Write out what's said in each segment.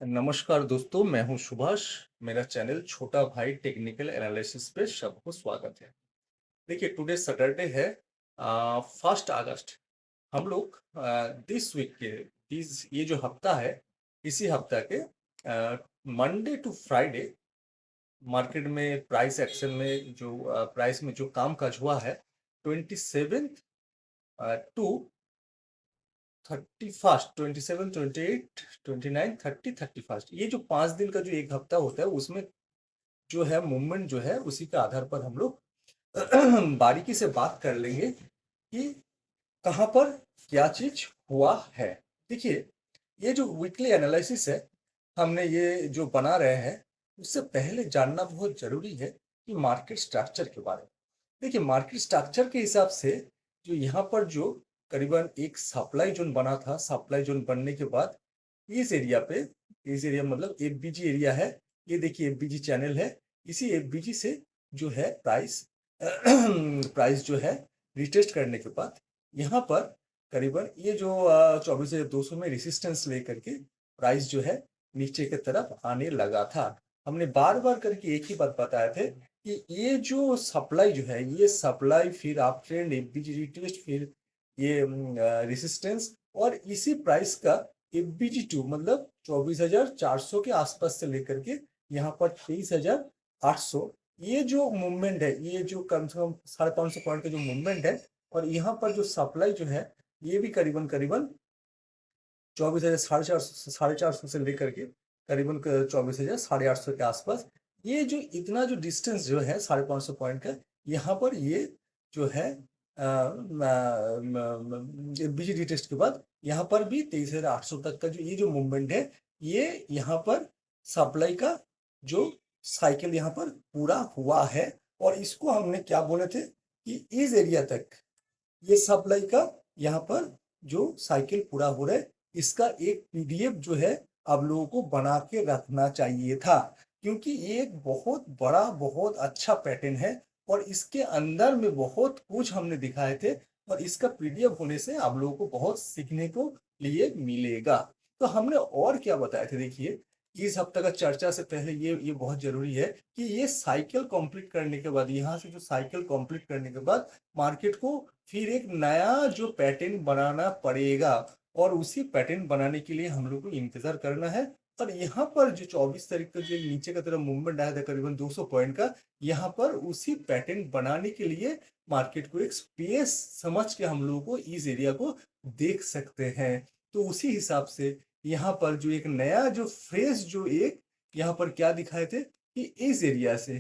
नमस्कार दोस्तों, मैं हूं सुभाष। मेरा चैनल छोटा भाई टेक्निकल एनालिसिस पे सबको स्वागत है। देखिए, टुडे सैटरडे है, 1 अगस्त। हम लोग दिस वीक के इस ये जो हफ्ता है, इसी हफ्ता के मंडे टू फ्राइडे मार्केट में प्राइस एक्शन में जो प्राइस में जो काम काज हुआ है, 27 टू 31, 27, 28, 29, 30, 31, ये जो 5 दिन का जो एक हफ्ता होता है, उसमें जो है मूवमेंट जो है उसी के आधार पर हम लोग बारीकी से बात कर लेंगे कि कहाँ पर क्या चीज हुआ है। देखिए, ये जो वीकली एनालिसिस है, हमने ये जो बना रहे हैं, उससे पहले जानना बहुत जरूरी है कि मार्केट स्ट्रक्चर के बारे में। देखिए, मार्केट स्ट्रक्चर के हिसाब से जो यहाँ पर जो करीबन एक सप्लाई जोन बना था, सप्लाई जोन बनने के बाद इस एरिया पे, इस एरिया मतलब एफबीजी एरिया है। ये देखिए एफबीजी चैनल है। इसी एफबीजी से जो है प्राइस प्राइस जो है रिटेस्ट करने के बाद यहाँ पर करीबन ये जो 24,200 में रेसिस्टेंस लेकर के प्राइस जो है नीचे की तरफ आने लगा था। हमने बार बार करके एक ही बात बताया थे कि ये जो सप्लाई जो है, ये सप्लाई फिर आप ट्रेंड एफबीजी रिटेस्ट, फिर ये रेसिस्टेंस, और इसी प्राइस का एफबीजी 2 मतलब 24,400 के आसपास से लेकर के यहाँ पर 23,800, ये जो मूवमेंट है, ये जो कम से कम 550 पॉइंट का जो मूवमेंट है, और यहाँ पर जो सप्लाई जो है, ये भी करीबन करीबन 24,000 450 से लेकर के करीबन 24,800 के आसपास, ये जो इतना जो डिस्टेंस जो है 550 पॉइंट का, यहाँ पर ये जो है बीजीडी टेस्ट के बाद यहाँ पर भी 23,800 तक का जो ये जो मूवमेंट है, ये यहाँ पर सप्लाई का जो साइकिल यहाँ पर पूरा हुआ है। और इसको हमने क्या बोले थे कि इस एरिया तक ये सप्लाई का यहाँ पर जो साइकिल पूरा हो रहा है, इसका एक पीडीएफ जो है आप लोगों को बना के रखना चाहिए था, क्योंकि ये एक बहुत बड़ा बहुत अच्छा पैटर्न है और इसके अंदर में बहुत कुछ हमने दिखाए थे, और इसका पीडीएफ होने से आप लोगों को बहुत सीखने को लिए मिलेगा। तो हमने और क्या बताए थे, देखिए, इस हफ्ते का चर्चा से पहले ये बहुत जरूरी है कि ये साइकिल कंप्लीट करने के बाद, यहाँ से जो साइकिल कंप्लीट करने के बाद मार्केट को फिर एक नया जो पैटर्न बनाना पड़ेगा, और उसी पैटर्न बनाने के लिए हम लोग को इंतजार करना है। और यहाँ पर जो 24 तारीख का जो नीचे का तरफ मूवमेंट आया था करीबन 200 पॉइंट का, यहाँ पर उसी पैटर्न बनाने के लिए मार्केट को एक स्पेस समझ के हम लोगों को इस एरिया को देख सकते हैं। तो उसी हिसाब से यहाँ पर जो एक नया जो फ्रेश जो एक यहाँ पर क्या दिखाए थे कि इस एरिया से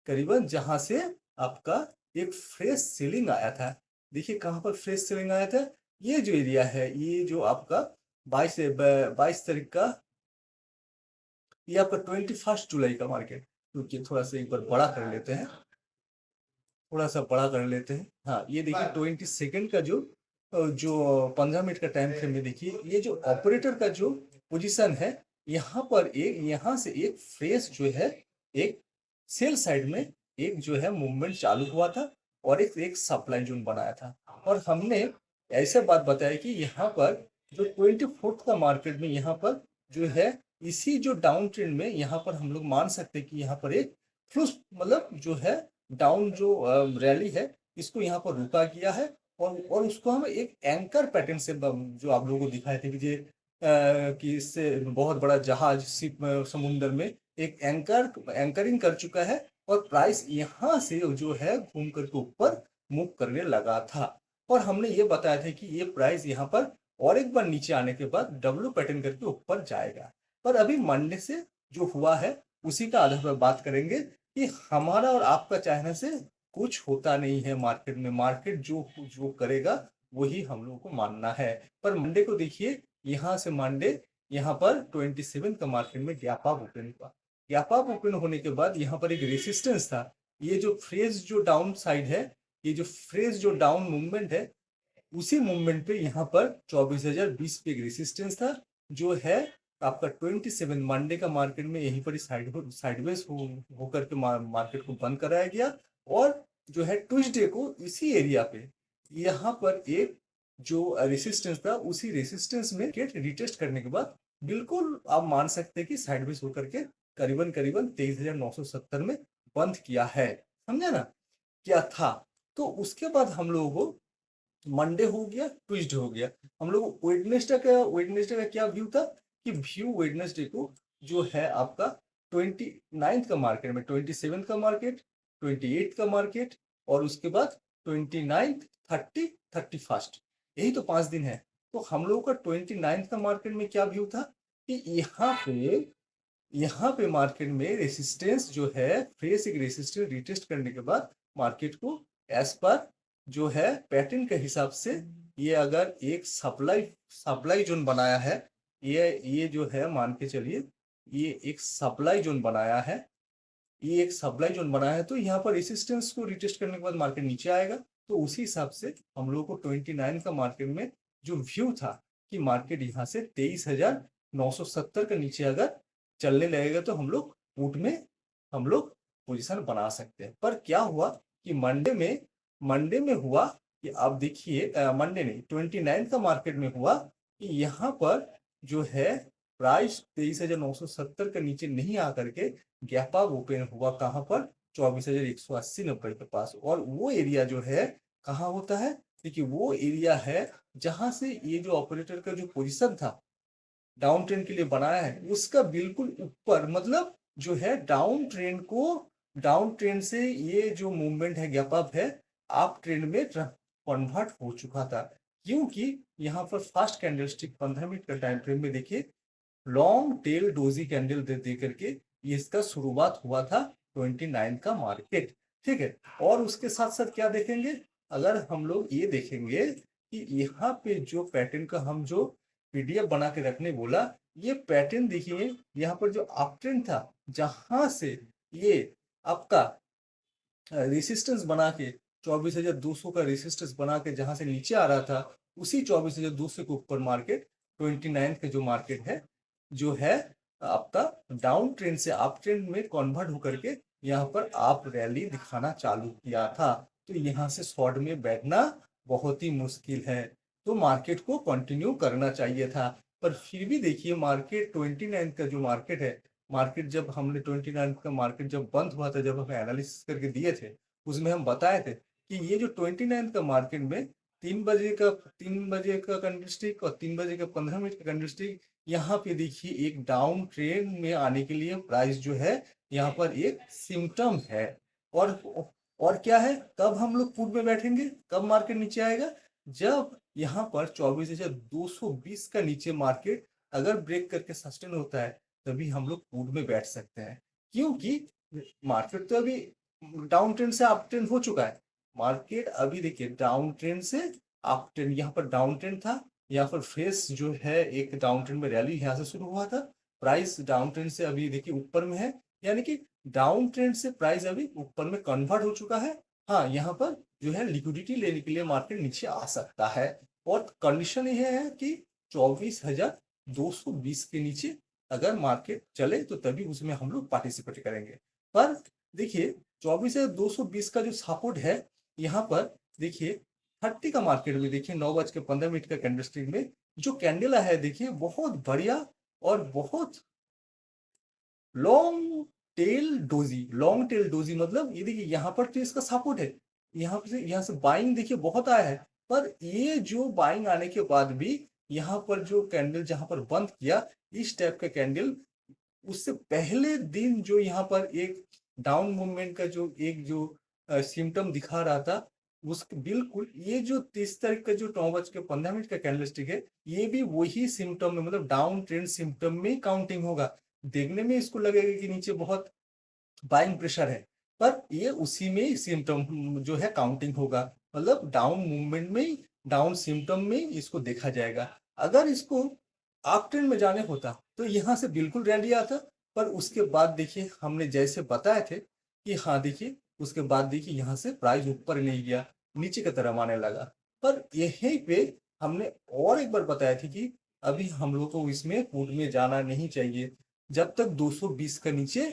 करीबन जहां से आपका एक फ्रेश सेलिंग आया था। देखिए कहाँ पर फ्रेश सेलिंग आया था, ये जो एरिया है, ये जो आपका 22 तारीख का, ये आपका 21 जुलाई का मार्केट। क्योंकि थोड़ा सा एक बार बड़ा कर लेते हैं, थोड़ा सा बड़ा कर लेते हैं। हाँ, ये देखिए 22 का जो 15 मिनट का टाइम फ्रेम में देखिए, ये जो ऑपरेटर का जो पोजीशन है, यहाँ पर एक, यहाँ से एक फ्रेश जो है एक सेल साइड में एक जो है मूवमेंट चालू हुआ था, और एक एक सप्लाई जोन बनाया था। और हमने ऐसे बात बताया कि यहाँ पर जो 24th का मार्केट में यहाँ पर जो है, इसी जो डाउन ट्रेंड में यहाँ पर हम लोग मान सकते हैं कि यहाँ पर एक फ्लूस मतलब जो है डाउन जो रैली है, इसको यहाँ पर रुका किया है। और उसको हम एक एंकर पैटर्न से जो आप लोगों को दिखाए थे कि कि इससे बहुत बड़ा जहाज सिप समुद्र में एक एंकरिंग कर चुका है, और प्राइस यहाँ से जो है घूम करके ऊपर मूव करने लगा था। और हमने ये बताया था कि ये प्राइस यहाँ पर और एक बार नीचे आने के बाद डब्ल्यू पैटर्न करके ऊपर जाएगा। पर अभी मंडे से जो हुआ है उसी का आधार पर बात करेंगे कि हमारा और आपका चाहने से कुछ होता नहीं है मार्केट में। मार्केट जो जो करेगा वही हम लोगों को मानना है। पर मंडे को देखिए, यहाँ से मंडे यहाँ पर 27 का मार्केट में गैप अप ओपन हुआ। गैप अप ओपन होने के बाद यहाँ पर एक रेसिस्टेंस था। ये जो फ्रेश जो डाउन साइड है, ये जो फ्रेश जो डाउन मूवमेंट है, उसी मूवमेंट पे यहाँ पर 24,020 पे एक रेसिस्टेंस था, जो है आपका 27 मंडे का मार्केट में यहीं पर साइडवेज होकर के मार्केट को बंद कराया गया। और जो है ट्यूसडे को इसी एरिया पे यहाँ पर एक जो रेसिस्टेंस था, उसी रेसिस्टेंस में गेट रिटेस्ट करने के बाद बिल्कुल आप मान सकते हैं कि साइडवेज होकर के करीबन करीबन 23,970 में बंद किया है। समझे ना? क्या था? तो उसके बाद हम लोगों को मंडे हो गया, ट्यूसडे हो गया। हम लोग वेडनेसडे का क्या व्यू था कि व्यू वेडनेसडे को जो है आपका 29 का मार्केट में, 27 का मार्केट, 28 का मार्केट और उसके बाद 29, 30, 31, यही तो 5 दिन है। तो हम लोगों का 29 का मार्केट में क्या व्यू था कि यहाँ पे मार्केट में रेसिस्टेंस जो है, फ्रेश एक रेसिस्टेंस रिटेस्ट करने के बाद मार्केट को एज पर जो है पैटर्न के हिसाब से ये अगर एक सप्लाई सप्लाई जोन बनाया है, ये जो है मान के चलिए ये एक सप्लाई जोन बनाया है, ये एक सप्लाई जोन बनाया है, तो यहाँ पर रेसिस्टेंस को रिटेस्ट करने के बाद मार्केट नीचे आएगा। तो उसी हिसाब से हम लोग को 29 का मार्केट में जो व्यू था कि मार्केट यहाँ से 23,970 के नीचे अगर चलने लगेगा तो हम लोग पोजीशन बना सकते हैं। पर क्या हुआ कि मंडे में हुआ कि आप देखिए, मंडे नहीं 29 का मार्केट में हुआ कि यहाँ पर जो है प्राइस 23,970 के नीचे नहीं आकर के गैप अप ओपन हुआ कहाँ पर 24,180-90 के पास। और वो एरिया जो है कहाँ होता है? देखिए वो एरिया है जहां से ये जो ऑपरेटर का जो पोजीशन था डाउन ट्रेंड के लिए बनाया है उसका बिल्कुल ऊपर, मतलब जो है डाउन ट्रेंड से ये जो मूवमेंट है गैप अप है आप ट्रेंड में कन्वर्ट हो चुका था। क्योंकि यहाँ पर फास्ट कैंडलस्टिक 15 मिनट का टाइम फ्रेम में देखिए लॉन्ग टेल डोजी कैंडल दे करके इसका शुरुआत हुआ था 29 का मार्केट। ठीक है, और उसके साथ साथ क्या देखेंगे, अगर हम लोग ये देखेंगे कि यहाँ पे जो पैटर्न का हम जो पीडीएफ बना के रखने बोला, ये पैटर्न देखिए यहाँ पर जो अप ट्रेंड था जहां से ये आपका रेसिस्टेंस बना के 24,200 का रेसिस्टेंस बना के जहां से नीचे आ रहा था, उसी 24,200 के ऊपर मार्केट 29 का जो मार्केट है जो है आपका डाउन ट्रेंड से अप ट्रेंड में कन्वर्ट होकर के यहाँ पर आप रैली दिखाना चालू किया था। तो यहाँ से शॉर्ट में बैठना बहुत ही मुश्किल है, तो मार्केट को कंटिन्यू करना चाहिए था। पर फिर भी देखिए मार्केट 29 का जो मार्केट है, मार्केट जब हमने 29 का मार्केट जब बंद हुआ था, जब हमें एनालिसिस करके दिए थे उसमें हम बताए थे कि ये जो 29 का मार्केट में 3 बजे का कैंडलस्टिक और 3 बजे का 15 मिनट का कैंडलस्टिक, यहाँ पे देखिए एक डाउन ट्रेंड में आने के लिए प्राइस जो है यहाँ पर एक सिम्टम है। और और क्या है, कब हम लोग पुट में बैठेंगे, कब मार्केट नीचे आएगा, जब यहाँ पर 24,220 का नीचे मार्केट अगर ब्रेक करके सस्टेन होता है तभी हम लोग पुट में बैठ सकते हैं। क्योंकि मार्केट तो अभी डाउन ट्रेंड से अप ट्रेंड हो चुका है। मार्केट अभी देखिए डाउन ट्रेंड से अप ट्रेंड, यहाँ पर डाउन ट्रेंड था, यहाँ पर फेस जो है एक डाउन ट्रेंड में रैली यहाँ से शुरू हुआ था, प्राइस डाउन ट्रेंड से अभी देखिए ऊपर में है, यानी कि डाउन ट्रेंड से प्राइस अभी ऊपर में कन्वर्ट हो चुका है। हाँ, यहाँ पर जो है लिक्विडिटी लेने के लिए मार्केट नीचे आ सकता है। और कंडीशन ये है कि 24,220 के नीचे अगर मार्केट चले तो तभी उसमें हम लोग पार्टिसिपेट करेंगे। पर देखिए 24,220 का जो सपोर्ट है यहाँ पर देखिए 30 का मार्केट में देखिए 9:15 का कैंडलस्टिक में जो कैंडल है देखिए बहुत बढ़िया और बहुत लॉन्ग टेल डोजी, मतलब ये देखिए यहाँ पर तो इसका सपोर्ट है, यहाँ से बाइंग देखिए बहुत आया है। पर ये जो बाइंग आने के बाद भी यहाँ पर जो कैंडल जहां पर बंद किया इस टाइप का कैंडल, उससे पहले दिन जो यहाँ पर एक डाउन मूवमेंट का जो सिम्टम दिखा रहा था, उस बिल्कुल ये जो 30 तारीख का जो 9:15 का कैंडलस्टिक है ये भी वही सिम्टम में, मतलब डाउन ट्रेंड सिम्टम में काउंटिंग होगा। देखने में इसको लगेगा कि नीचे बहुत बाइंग प्रेशर है, पर ये उसी में सिम्टम जो है काउंटिंग होगा, मतलब डाउन मूवमेंट में डाउन सिम्टम में इसको देखा जाएगा। अगर इसको अप ट्रेंड में जाने होता तो यहाँ से बिल्कुल रैली आता, पर उसके बाद देखिए हमने जैसे बताए थे कि हाँ देखिए उसके बाद देखिए यहाँ से प्राइस ऊपर नहीं गया, नीचे की तरफ आने लगा। पर यहीं पे हमने और एक बार बताया थी कि अभी हम लोग को इसमें पुट में जाना नहीं चाहिए जब तक 220 का नीचे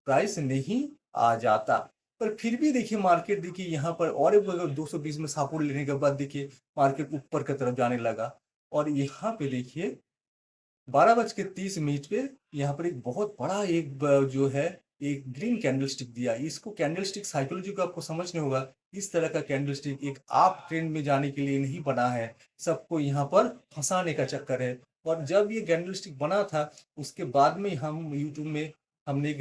प्राइस नहीं आ जाता। पर फिर भी देखिए मार्केट देखिए यहाँ पर और एक बार 220 में सपोर्ट लेने के बाद देखिए मार्केट ऊपर की तरफ जाने लगा। और यहाँ पे देखिए 12:30 पे यहाँ पर एक बहुत बड़ा जो है एक ग्रीन कैंडलस्टिक दिया। इसको कैंडलस्टिक साइकोलॉजी को आपको समझने होगा। इस तरह का कैंडलस्टिक एक आप ट्रेंड में जाने के लिए नहीं बना है, सबको यहाँ पर फंसाने का चक्कर है। और जब ये कैंडलस्टिक बना था उसके बाद में हम यूट्यूब में हमने एक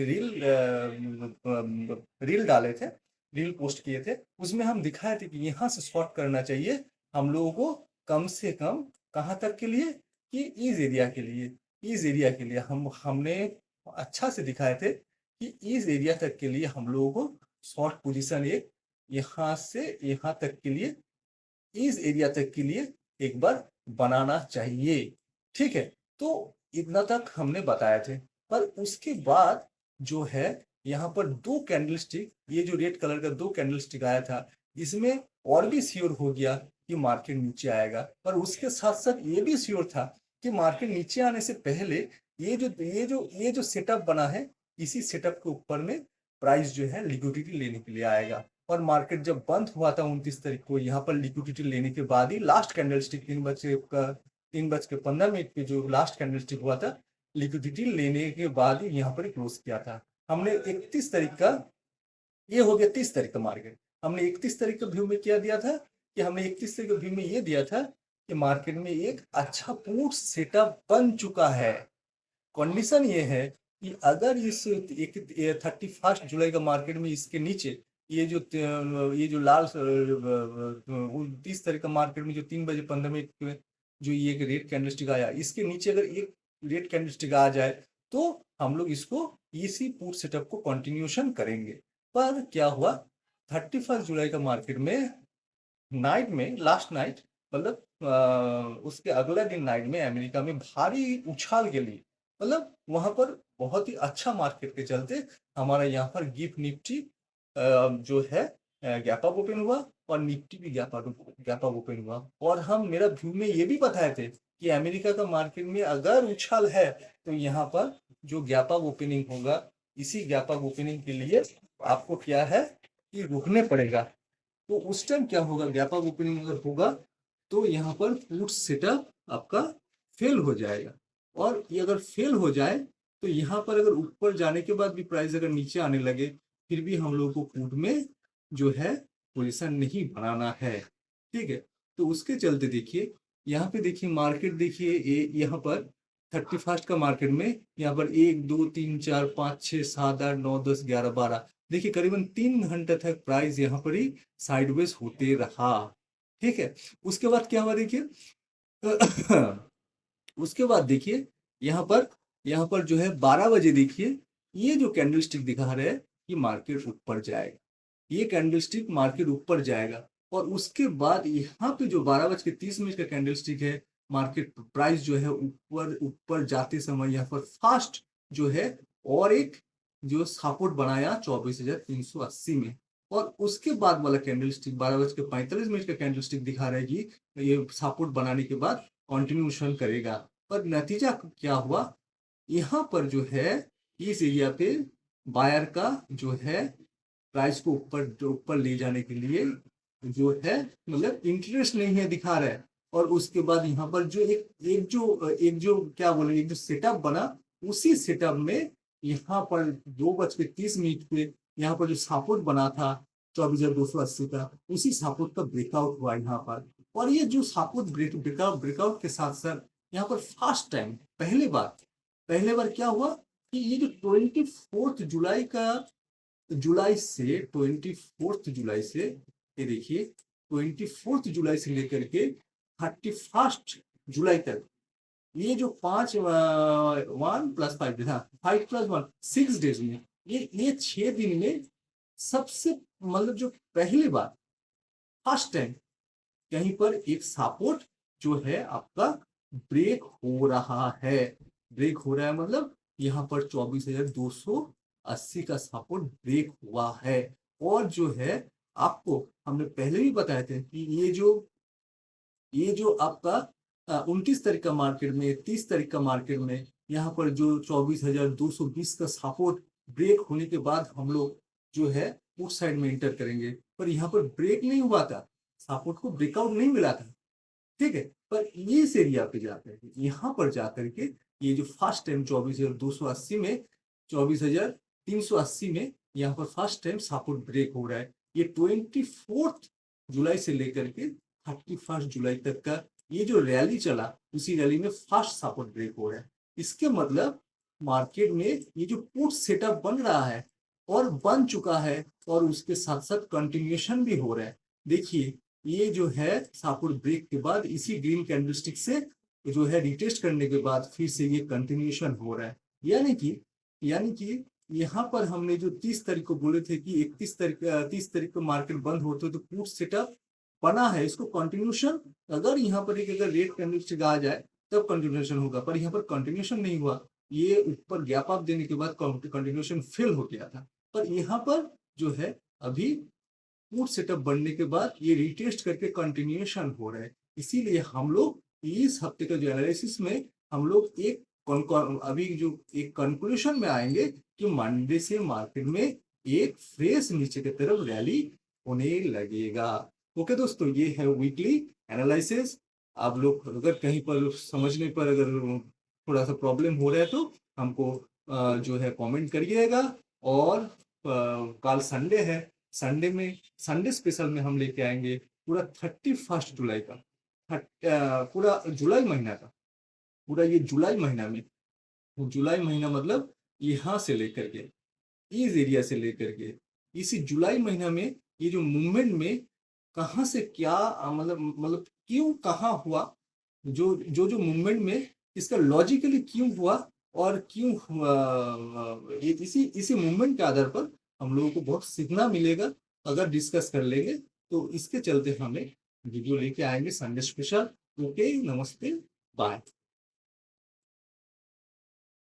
रील डाले थे, रील पोस्ट किए थे। उसमें हम दिखाए थे कि यहाँ से शॉर्ट करना चाहिए हम लोगों को, कम से कम कहाँ तक के लिए, कि ईज एरिया के लिए। ईज एरिया के लिए हमने अच्छा से दिखाए थे कि ईज एरिया तक के लिए हम लोगों को शॉर्ट पोजीशन एक यहाँ से यहाँ तक के लिए, इस एरिया तक के लिए एक बार बनाना चाहिए। ठीक है, तो इतना तक हमने बताए थे। पर उसके बाद जो है यहाँ पर दो कैंडलस्टिक, ये जो रेड कलर का दो कैंडलस्टिक आया था, इसमें और भी श्योर हो गया कि मार्केट नीचे आएगा। पर उसके साथ साथ ये भी श्योर था कि मार्केट नीचे आने से पहले ये जो सेटअप बना है, इसी सेटअप के ऊपर में प्राइस जो है लिक्विडिटी लेने के लिए आएगा। और मार्केट जब बंद हुआ था 29 तारीख को, यहाँ पर लिक्विडिटी लेने के बाद ही लास्ट कैंडलस्टिक 3:15 पे जो लास्ट कैंडलस्टिक हुआ था, लिक्विडिटी लेने के बाद ही यहाँ पर क्लोज किया था। हमने 31 तारीख का, ये हो गया 30 तारीख का मार्केट। हमने 31 तारीख का व्यू में क्या दिया था कि हमने 31 तारीख का व्यू में ये दिया था कि मार्केट में एक अच्छा पुट सेटअप बन चुका है। कंडीशन ये है कि अगर इस 31 जुलाई का मार्केट में इसके नीचे ये जो लाल 29 तारीख का मार्केट में जो 3:15 पे जो ये एक रेड कैंडलस्टिक आया, इसके नीचे अगर एक रेड कैंडलस्टिक आ जाए तो हम लोग इसको इसी पुट सेटअप को कंटिन्यूशन करेंगे। पर क्या हुआ, 31 जुलाई का मार्केट में नाइट में, लास्ट नाइट, मतलब उसके अगले दिन नाइट में अमेरिका में भारी उछाल के लिए, मतलब वहां पर बहुत ही अच्छा मार्केट के चलते हमारा यहाँ पर गिफ्ट निफ्टी जो है गैप अप ओपन हुआ और निफ्टी भी गैप अप ओपन हुआ। और हम मेरा व्यू में ये भी बताए थे कि अमेरिका का मार्केट में अगर उछाल है तो यहाँ पर जो गैप अप ओपनिंग होगा, इसी गैप अप ओपनिंग के लिए आपको क्या है कि रुकने पड़ेगा। तो उस टाइम क्या होगा, गैप अप ओपनिंग अगर होगा तो यहाँ पर पुट सेटअप आपका फेल हो जाएगा। और ये अगर फेल हो जाए तो यहाँ पर अगर ऊपर जाने के बाद भी प्राइस अगर नीचे आने लगे, फिर भी हम लोगों को पुट में जो है पोजीशन नहीं बनाना है। ठीक है, तो उसके चलते देखिए यहाँ पे, देखिए मार्केट, देखिए यहाँ पर 31 का मार्केट में यहाँ पर 1 2 3 4 5 6 7 8 9 10 11 12, देखिए करीबन 3 घंटे तक प्राइस यहाँ पर ही साइडवेज होते रहा। ठीक है, उसके बाद क्या हुआ देखिए उसके बाद देखिए यहाँ पर जो है 12 बजे, देखिए ये जो कैंडलस्टिक दिखा रहे हैं कि मार्केट ऊपर जाएगा, ये कैंडलस्टिक मार्केट ऊपर जाएगा। और उसके बाद यहाँ पे जो 12:30 का कैंडलस्टिक है, मार्केट प्राइस जो है ऊपर ऊपर जाते समय यहाँ पर फास्ट जो है और एक जो सपोर्ट बनाया 24,380 में। और उसके बाद वाला कैंडलस्टिक 12:45 का कैंडलस्टिक दिखा रहा है कि ये सपोर्ट बनाने के बाद कंटिन्यूशन करेगा। पर नतीजा क्या हुआ, यहाँ पर जो है इस एरिया पे बायर का जो है प्राइस को ऊपर ले जाने के लिए जो है मतलब इंटरेस्ट नहीं है, दिखा रहा है। और उसके बाद यहाँ पर जो एक जो क्या बोले, एक जो सेटअप बना, उसी सेटअप में यहाँ पर 2:30 पे यहाँ पर जो सपोर्ट बना था 24,280 का, उसी सपोर्ट का ब्रेकआउट हुआ यहाँ पर। और ये जो सपोर्ट ब्रेकआउट के साथ साथ यहाँ पर फर्स्ट टाइम पहले बार क्या हुआ कि ये जो 24 जुलाई से ये देखिए 24 जुलाई से लेकर के 31 जुलाई तक, ये जो 1+5 था, 5+1 6 डेज में, ये 6 दिन में सबसे मतलब जो पहली बार फर्स्ट टाइम कहीं पर एक सपोर्ट जो है आपका ब्रेक हो रहा है। ब्रेक हो रहा है मतलब यहाँ पर 24,280 का सपोर्ट ब्रेक हुआ है। और जो है आपको हमने पहले भी बताए थे कि ये जो आपका 29 तारीख का मार्केट में, 30 तारीख का मार्केट में यहाँ पर जो 24,220 का सपोर्ट ब्रेक होने के बाद हम लोग जो है उस साइड में इंटर करेंगे। पर यहाँ पर ब्रेक नहीं हुआ था, सपोर्ट को ब्रेकआउट नहीं मिला था। ठीक है, पर इस एरिया पे जाकर के, यहाँ पर जाकर के ये जो फर्स्ट टाइम 24,280 में 24,380 में यहाँ पर फर्स्ट टाइम सपोर्ट ब्रेक हो रहा है। ये 24 जुलाई से लेकर के 31 जुलाई तक का ये जो रैली चला, उसी रैली में फर्स्ट सपोर्ट ब्रेक हो रहा है। इसके मतलब मार्केट में ये जो पुट सेटअप बन रहा है और बन चुका है और उसके साथ साथ कंटिन्यूएशन भी हो रहा है। देखिए ये जो है सपोर्ट ब्रेक के बाद इसी ग्रीन कैंडलस्टिक से जो है रिटेस्ट करने के बाद फिर से ये कंटिन्यूएशन हो रहा है। यानी कि यहाँ पर हमने जो 30 तारीख को बोले थे कि 30 तारीख को मार्केट बंद होते तो पुट सेटअप बना है, इसको कंटिन्यूएशन अगर यहाँ पर एक अगर रेड कैंडलस्टिक आ जाए तब कंटिन्यूएशन होगा, पर यहाँ पर कंटिन्यूएशन नहीं हुआ। ये ऊपर गैप अप देने के बाद कंटिन्यूएशन फेल हो गया था। पर यहाँ पर जो है अभी पुट सेटअप बनने के बाद ये रिटेस्ट करके कंटिन्यूएशन हो रहा है। इसीलिए हम लोग इस हफ्ते का जो एनालिसिस में हम लोग एक अभी जो एक कंक्लूजन में आएंगे कि मंडे से मार्केट में एक फ्रेश नीचे की तरफ रैली होने लगेगा। ओके दोस्तों, ये है वीकली एनालिसिस। आप लोग अगर कहीं पर समझने पर अगर थोड़ा सा प्रॉब्लम हो रहा है तो हमको जो है कमेंट करिएगा। और कल संडे है, संडे स्पेशल में हम लेके आएंगे पूरा 31 जुलाई का पूरा जुलाई महीना का, पूरा ये जुलाई महीना में, जुलाई महीना मतलब यहाँ से लेकर के इस एरिया से लेकर के इसी जुलाई महीना में ये जो मूवमेंट में कहाँ से क्या मतलब क्यों कहाँ हुआ, जो मूवमेंट में इसका लॉजिकली क्यों हुआ और क्यों हुआ, ये इसी मूवमेंट के आधार पर हम लोगों को बहुत सीखना मिलेगा अगर डिस्कस कर लेंगे। तो इसके चलते हमें वीडियो लेके आएंगे संडे स्पेशल। ओके, नमस्ते, बाय।